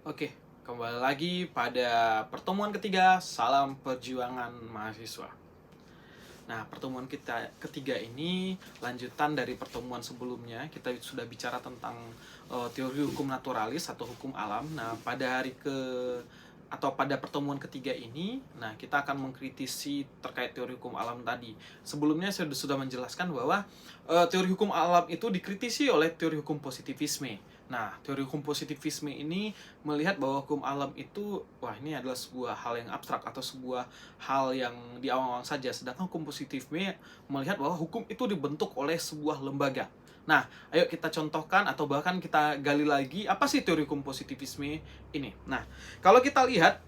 Oke, kembali lagi pada pertemuan ketiga Salam Perjuangan Mahasiswa. Nah, pertemuan kita ketiga ini lanjutan dari pertemuan sebelumnya. Kita sudah bicara tentang teori hukum naturalis atau hukum alam. Nah, pada pertemuan ketiga ini, nah kita akan mengkritisi terkait teori hukum alam tadi. Sebelumnya saya sudah menjelaskan bahwa teori hukum alam itu dikritisi oleh teori hukum positivisme. Nah, teori hukum positivisme ini melihat bahwa hukum alam itu, wah ini adalah sebuah hal yang abstrak atau sebuah hal yang di awang-awang saja. Sedangkan hukum positivisme melihat bahwa hukum itu dibentuk oleh sebuah lembaga. Nah, ayo kita contohkan atau bahkan kita gali lagi apa sih teori hukum positivisme ini. Nah, kalau kita lihat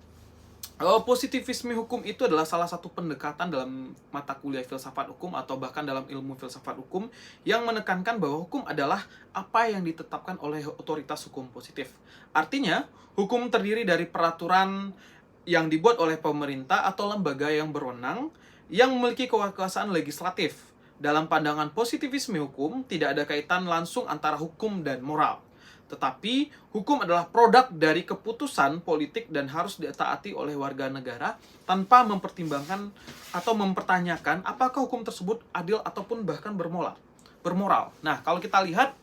positivisme hukum itu adalah salah satu pendekatan dalam mata kuliah filsafat hukum atau bahkan dalam ilmu filsafat hukum yang menekankan bahwa hukum adalah apa yang ditetapkan oleh otoritas hukum positif. Artinya, hukum terdiri dari peraturan yang dibuat oleh pemerintah atau lembaga yang berwenang yang memiliki kekuasaan legislatif. Dalam pandangan positivisme hukum, tidak ada kaitan langsung antara hukum dan moral. Tetapi, hukum adalah produk dari keputusan politik dan harus ditaati oleh warga negara tanpa mempertimbangkan atau mempertanyakan apakah hukum tersebut adil ataupun bahkan bermoral. Nah, kalau kita lihat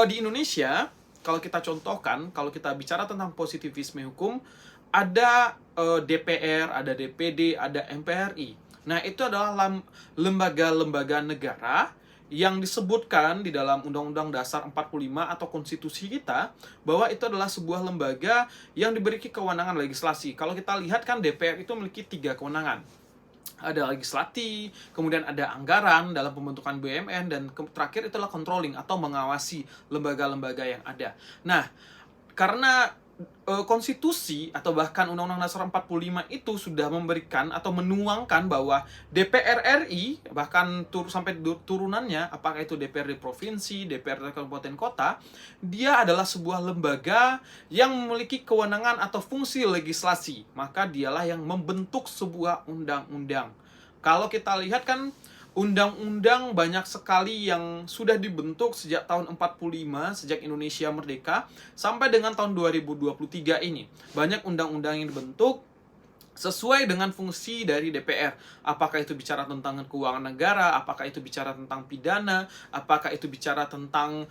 di Indonesia, kalau kita contohkan, kalau kita bicara tentang positivisme hukum, ada DPR, ada DPD, ada MPRI. Nah, itu adalah lembaga-lembaga negara yang disebutkan di dalam Undang-Undang Dasar 45 atau konstitusi kita bahwa itu adalah sebuah lembaga yang diberi kewenangan legislasi. Kalau kita lihat kan DPR itu memiliki 3 kewenangan. Ada legislatif, kemudian ada anggaran dalam pembentukan BUMN, dan terakhir itulah controlling atau mengawasi lembaga-lembaga yang ada. Nah, karena konstitusi atau bahkan Undang-Undang Dasar 45 itu sudah memberikan atau menuangkan bahwa DPR RI bahkan sampai turunannya, apakah itu DPRD provinsi, DPRD kabupaten kota, dia adalah sebuah lembaga yang memiliki kewenangan atau fungsi legislasi, maka dialah yang membentuk sebuah undang-undang. Kalau kita lihat kan undang-undang banyak sekali yang sudah dibentuk sejak tahun 45, sejak Indonesia merdeka, sampai dengan tahun 2023 ini. Banyak undang-undang yang dibentuk sesuai dengan fungsi dari DPR. Apakah itu bicara tentang keuangan negara, apakah itu bicara tentang pidana, apakah itu bicara tentang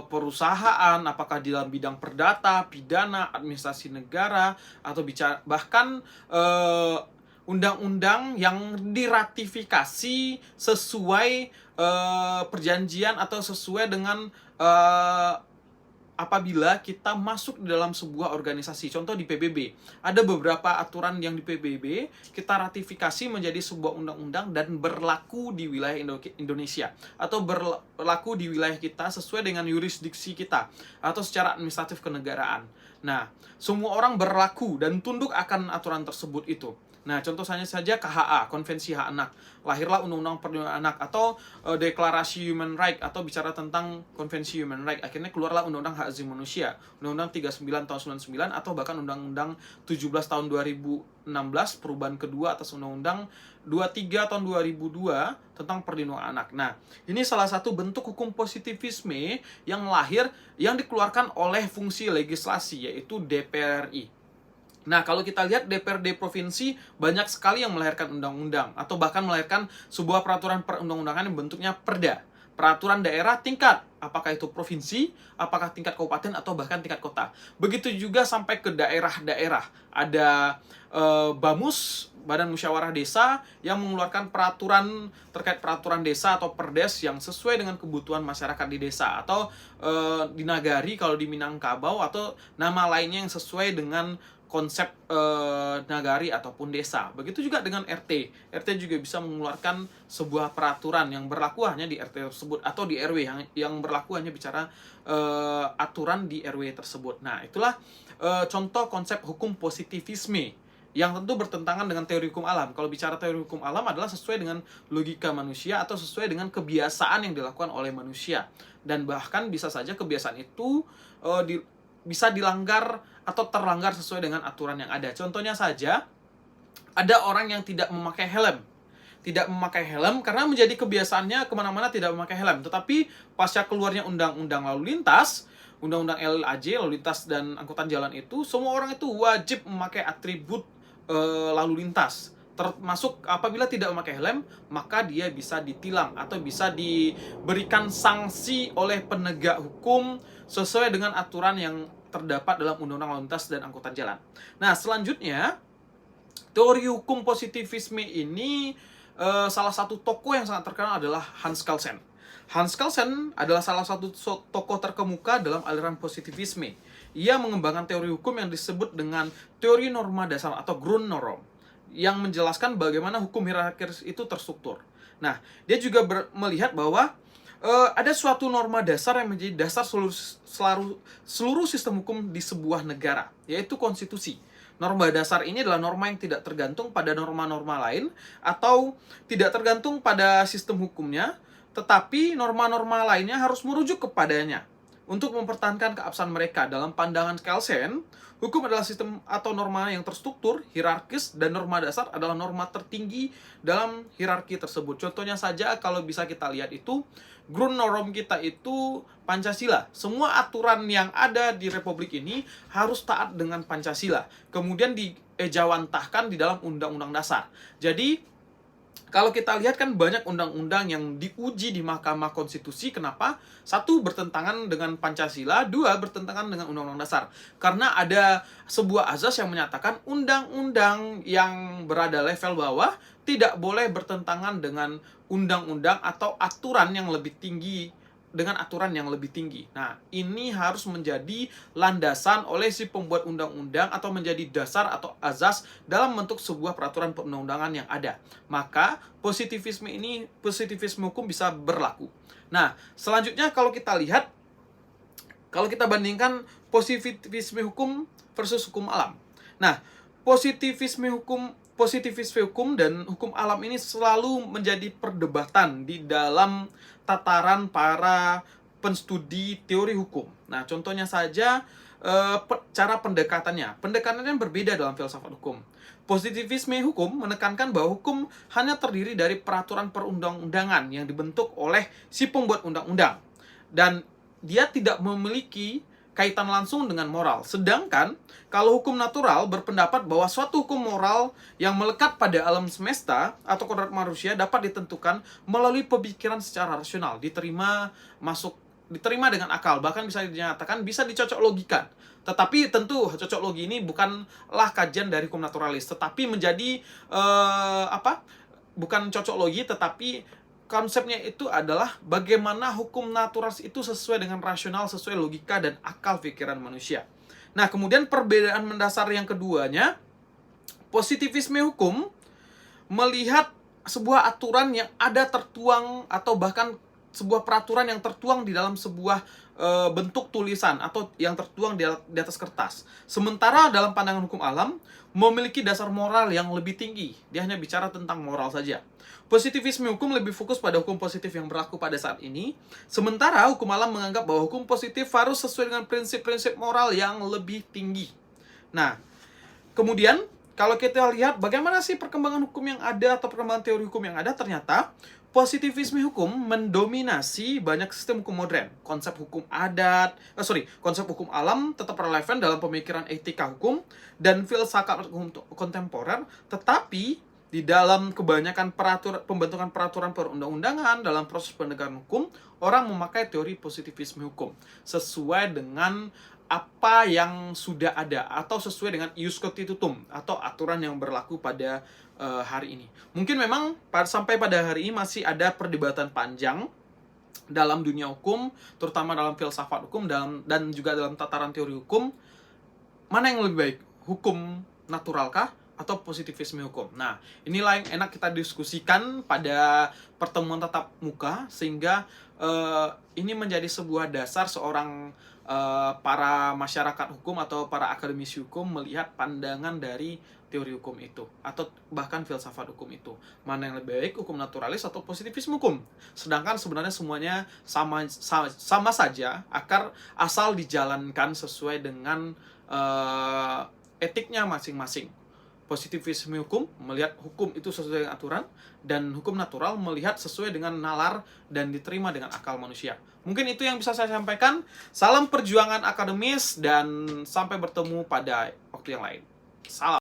perusahaan, apakah di dalam bidang perdata, pidana, administrasi negara, atau bicara bahkan undang-undang yang diratifikasi sesuai perjanjian atau sesuai dengan apabila kita masuk di dalam sebuah organisasi. Contoh di PBB, ada beberapa aturan yang di PBB kita ratifikasi menjadi sebuah undang-undang dan berlaku di wilayah Indonesia atau berlaku di wilayah kita sesuai dengan yurisdiksi kita atau secara administratif kenegaraan. Nah, semua orang berlaku dan tunduk akan aturan tersebut itu. Nah, contoh saja KHA, Konvensi Hak Anak. Lahirlah Undang-Undang Perlindungan Anak atau Deklarasi Human Rights atau bicara tentang Konvensi Human Rights. Akhirnya keluarlah Undang-Undang Hak Asasi Manusia, Undang-Undang 39 tahun 99 atau bahkan Undang-Undang 17 tahun 2016 perubahan kedua atas Undang-Undang 23 tahun 2002 tentang perlindungan anak. Nah, ini salah satu bentuk hukum positivisme yang lahir yang dikeluarkan oleh fungsi legislasi yaitu DPR RI. Nah, kalau kita lihat DPRD provinsi banyak sekali yang melahirkan undang-undang atau bahkan melahirkan sebuah peraturan perundang-undangan yang bentuknya perda. Peraturan daerah tingkat, apakah itu provinsi, apakah tingkat kabupaten atau bahkan tingkat kota. Begitu juga sampai ke daerah-daerah. Ada BAMUS, Badan Musyawarah Desa, yang mengeluarkan peraturan terkait peraturan desa atau perdes yang sesuai dengan kebutuhan masyarakat di desa, atau di Nagari kalau di Minangkabau, atau nama lainnya yang sesuai dengan konsep nagari ataupun desa. Begitu juga dengan RT. RT juga bisa mengeluarkan sebuah peraturan yang berlaku hanya di RT tersebut atau di RW yang berlaku hanya bicara aturan di RW tersebut. Nah, itulah contoh konsep hukum positivisme yang tentu bertentangan dengan teori hukum alam. Kalau bicara teori hukum alam adalah sesuai dengan logika manusia atau sesuai dengan kebiasaan yang dilakukan oleh manusia. Dan bahkan bisa saja kebiasaan itu bisa dilanggar atau terlanggar sesuai dengan aturan yang ada. Contohnya saja, ada orang yang tidak memakai helm. Tidak memakai helm karena menjadi kebiasaannya kemana-mana tidak memakai helm. Tetapi pasca keluarnya undang-undang lalu lintas, Undang-undang LAJ, lalu lintas dan angkutan jalan itu, semua orang itu wajib memakai atribut lalu lintas. Termasuk apabila tidak memakai helm, maka dia bisa ditilang atau bisa diberikan sanksi oleh penegak hukum sesuai dengan aturan yang terdapat dalam Undang-Undang Lalu Lintas dan Angkutan Jalan. Nah, selanjutnya, teori hukum positivisme ini salah satu tokoh yang sangat terkenal adalah Hans Kelsen. Hans Kelsen adalah salah satu tokoh terkemuka dalam aliran positivisme. Ia mengembangkan teori hukum yang disebut dengan teori norma dasar atau Grundnorm, yang menjelaskan bagaimana hukum hierarkis itu terstruktur. Nah, dia juga melihat bahwa ada suatu norma dasar yang menjadi dasar seluruh sistem hukum di sebuah negara, yaitu konstitusi. Norma dasar ini adalah norma yang tidak tergantung pada norma-norma lain atau tidak tergantung pada sistem hukumnya, tetapi norma-norma lainnya harus merujuk kepadanya untuk mempertahankan keabsahan mereka. Dalam pandangan Kelsen, hukum adalah sistem atau norma yang terstruktur, hierarkis, dan norma dasar adalah norma tertinggi dalam hierarki tersebut. Contohnya saja, kalau bisa kita lihat itu, Grundnorm kita itu Pancasila. Semua aturan yang ada di Republik ini harus taat dengan Pancasila. Kemudian diejawantahkan di dalam Undang-Undang Dasar. Jadi, kalau kita lihat kan banyak undang-undang yang diuji di Mahkamah Konstitusi. Kenapa? Satu, bertentangan dengan Pancasila. Dua, bertentangan dengan Undang-Undang Dasar. Karena ada sebuah azas yang menyatakan undang-undang yang berada level bawah tidak boleh bertentangan dengan undang-undang atau aturan yang lebih tinggi dengan aturan yang lebih tinggi. Nah, ini harus menjadi landasan oleh si pembuat undang-undang atau menjadi dasar atau azas dalam bentuk sebuah peraturan perundang-undangan yang ada. Maka, positivisme hukum bisa berlaku. Nah, selanjutnya kalau kita lihat, kalau kita bandingkan positivisme hukum versus hukum alam. Nah, positivisme hukum dan hukum alam ini selalu menjadi perdebatan di dalam tataran para penstudi teori hukum. Nah, contohnya saja cara pendekatannya. Pendekatannya berbeda dalam filsafat hukum. Positivisme hukum menekankan bahwa hukum hanya terdiri dari peraturan perundang-undangan yang dibentuk oleh si pembuat undang-undang. Dan dia tidak memiliki kaitan langsung dengan moral. Sedangkan, kalau hukum natural berpendapat bahwa suatu hukum moral yang melekat pada alam semesta atau kodrat manusia dapat ditentukan melalui pemikiran secara rasional, diterima dengan akal, bahkan bisa dinyatakan bisa dicocok logikan. Tetapi tentu cocok logi ini bukanlah kajian dari hukum naturalis, tetapi menjadi bukan cocok logi, tetapi konsepnya itu adalah bagaimana hukum naturalis itu sesuai dengan rasional, sesuai logika dan akal pikiran manusia. Nah, kemudian perbedaan mendasar yang keduanya, positivisme hukum melihat sebuah aturan yang ada tertuang atau bahkan sebuah peraturan yang tertuang di dalam sebuah bentuk tulisan atau yang tertuang di atas kertas. Sementara dalam pandangan hukum alam memiliki dasar moral yang lebih tinggi. Dia hanya bicara tentang moral saja. Positivisme hukum lebih fokus pada hukum positif yang berlaku pada saat ini. Sementara hukum alam menganggap bahwa hukum positif harus sesuai dengan prinsip-prinsip moral yang lebih tinggi. Nah, kemudian kalau kita lihat bagaimana sih perkembangan hukum yang ada atau perkembangan teori hukum yang ada, ternyata positivisme hukum mendominasi banyak sistem hukum modern. Konsep hukum alam tetap relevan dalam pemikiran etika hukum dan filsafat hukum kontemporer, tetapi di dalam kebanyakan pembentukan peraturan perundang-undangan dalam proses penegakan hukum, orang memakai teori positivisme hukum sesuai dengan apa yang sudah ada atau sesuai dengan ius constitutum atau aturan yang berlaku pada hari ini. Mungkin memang sampai pada hari ini masih ada perdebatan panjang dalam dunia hukum, terutama dalam filsafat hukum dan juga dalam tataran teori hukum, mana yang lebih baik, hukum naturalkah atau positivisme hukum. Nah, inilah yang enak kita diskusikan pada pertemuan tatap muka, sehingga ini menjadi sebuah dasar seorang para masyarakat hukum atau para akademisi hukum melihat pandangan dari teori hukum itu atau bahkan filsafat hukum itu, mana yang lebih baik, hukum naturalis atau positivisme hukum. Sedangkan sebenarnya semuanya sama saja, asal dijalankan sesuai dengan etiknya masing-masing. Positivisme hukum melihat hukum itu sesuai dengan aturan, dan hukum natural melihat sesuai dengan nalar dan diterima dengan akal manusia. Mungkin itu yang bisa saya sampaikan. Salam perjuangan akademis dan sampai bertemu pada waktu yang lain. Salam.